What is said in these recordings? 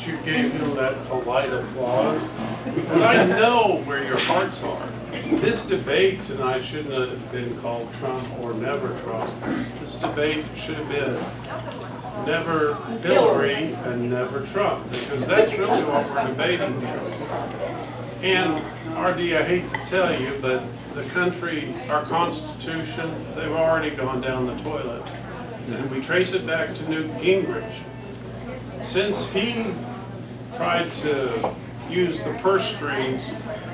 that you gave him that polite applause, because I know where your hearts are. This debate tonight shouldn't have been called Trump or never Trump. This debate should have been never Hillary and never Trump, because that's really what we're debating here. And RD, I hate to tell you, but the country, our Constitution, they've already gone down the toilet. And we trace it back to Newt Gingrich. Since he tried to use the purse strings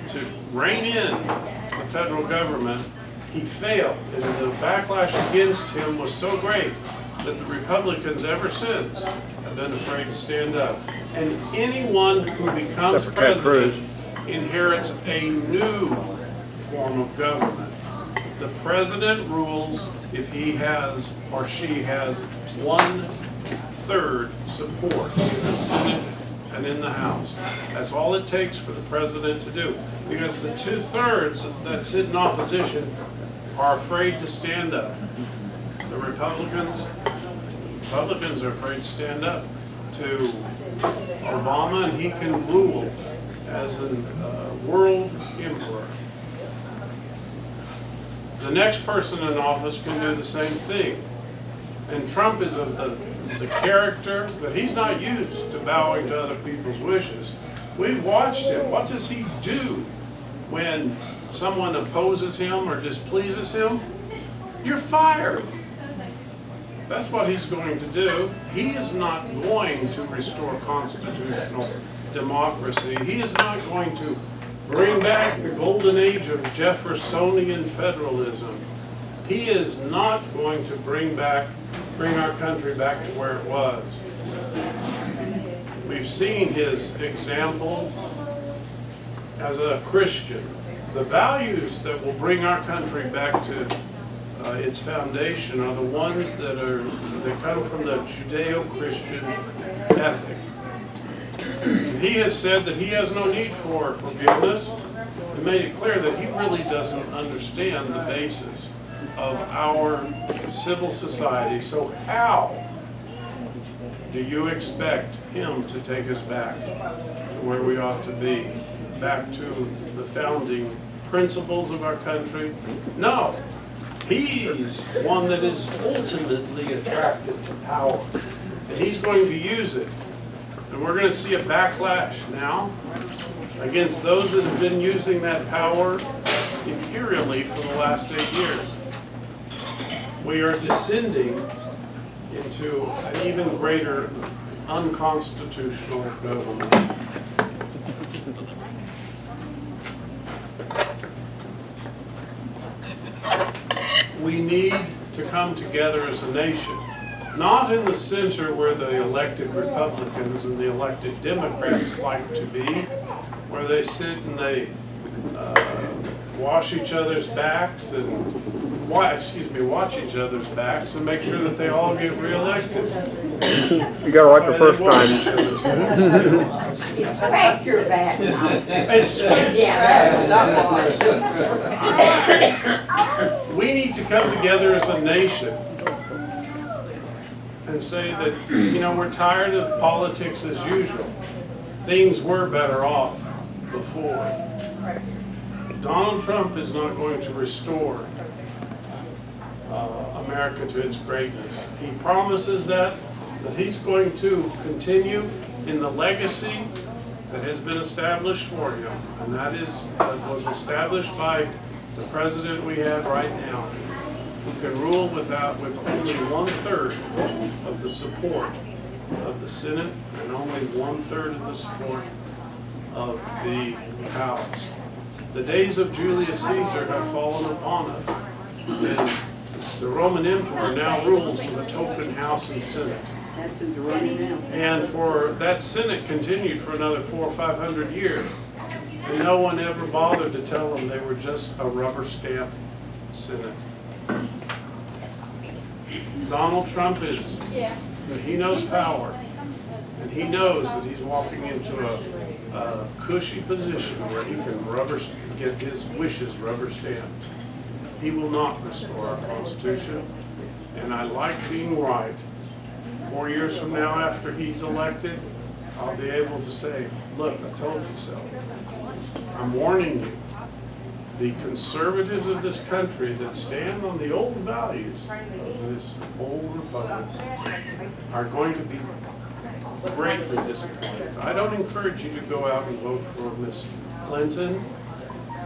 to rein in the federal government, he failed. And the backlash against him was so great that the Republicans ever since have been afraid to stand up. And anyone who becomes president inherits a new form of government. The president rules if he has or she has 1/3 support in the Senate and in the House. That's all it takes for the president to do, because the 2/3 that sit in opposition are afraid to stand up. The Republicans are afraid to stand up to Obama, and he can rule as a world emperor. The next person in office can do the same thing. And Trump is of the character that he's not used to bowing to other people's wishes. We've watched him. What does he do when someone opposes him or displeases him? You're fired. That's what he's going to do. He is not going to restore constitutional democracy. He is not going to bring back the golden age of Jeffersonian federalism. He is not going to bring our country back to where it was. We've seen his example as a Christian. The values that will bring our country back to its foundation are the ones that come from the Judeo-Christian ethic. He has said that he has no need for forgiveness, and made it clear that he really doesn't understand the basis of our civil society. So how do you expect him to take us back to where we ought to be, back to the founding principles of our country? No. He's one that is ultimately attracted to power, and he's going to use it. And we're going to see a backlash now against those that have been using that power imperially for the last 8 years. We are descending into an even greater unconstitutional government. We need to come together as a nation, not in the center where the elected Republicans and the elected Democrats like to be, where they sit and they wash each other's backs and watch each other's backs and make sure that they all get reelected. You got it right the first time. Spank your back. We need to come together as a nation and say that, we're tired of politics as usual. Things were better off before. Donald Trump is not going to restore America to its greatness. He promises that he's going to continue in the legacy that has been established for him, and that was established by the president we have right now, who can rule with only 1/3 of the support of the Senate and only 1/3 of the support of the House. The days of Julius Caesar have fallen upon us, and the Roman Emperor now rules with a token House and Senate. That's in Jerusalem now. And for that Senate continued for another 400 or 500 years. And no one ever bothered to tell them they were just a rubber stamp Senate. Donald Trump he knows power. And he knows that he's walking into a cushy position where he can get his wishes rubber stamped. He will not restore our Constitution. And I like being right. 4 years from now, after he's elected, I'll be able to say, look, I told you so. I'm warning you. The conservatives of this country that stand on the old values of this old republic are going to be greatly disappointed. I don't encourage you to go out and vote for Miss Clinton.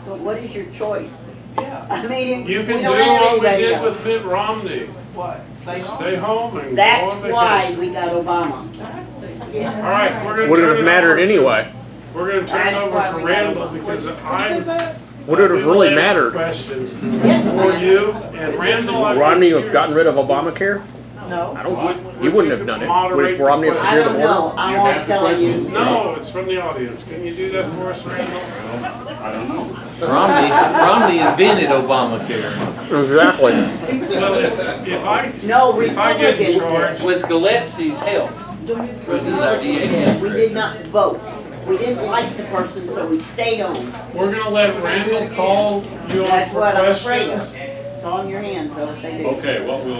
But what is your choice? I mean, You we can do don't have what we anybody did else. with Mitt Romney. What? Stay home and go That's on why vacation. we got Obama. Yes. All right, we're going Would to it turn have it mattered over to- anyway? We're going to turn it That's over why to we got Randall Obama. because I'm. Would it have we will really answer mattered? Questions Yes, for ma'am. you and Randall. I Romney would have gotten rid of Obamacare? No. I don't, Would he wouldn't you have done it. moderate Would Romney have the I steered don't the know. order? I'm only telling you. No, it's from the audience. Can you do that for us, Randall? Romney invented Obamacare. Exactly. Well, if I No, if I get in Republicans charge, did. Was Gillespie's help. President our DHS. We did not vote. We didn't like the person, so we stayed on. we're going to let Randall call you on That's for what I'm afraid of. questions. It's on your hands, so if they do. Okay, what we'll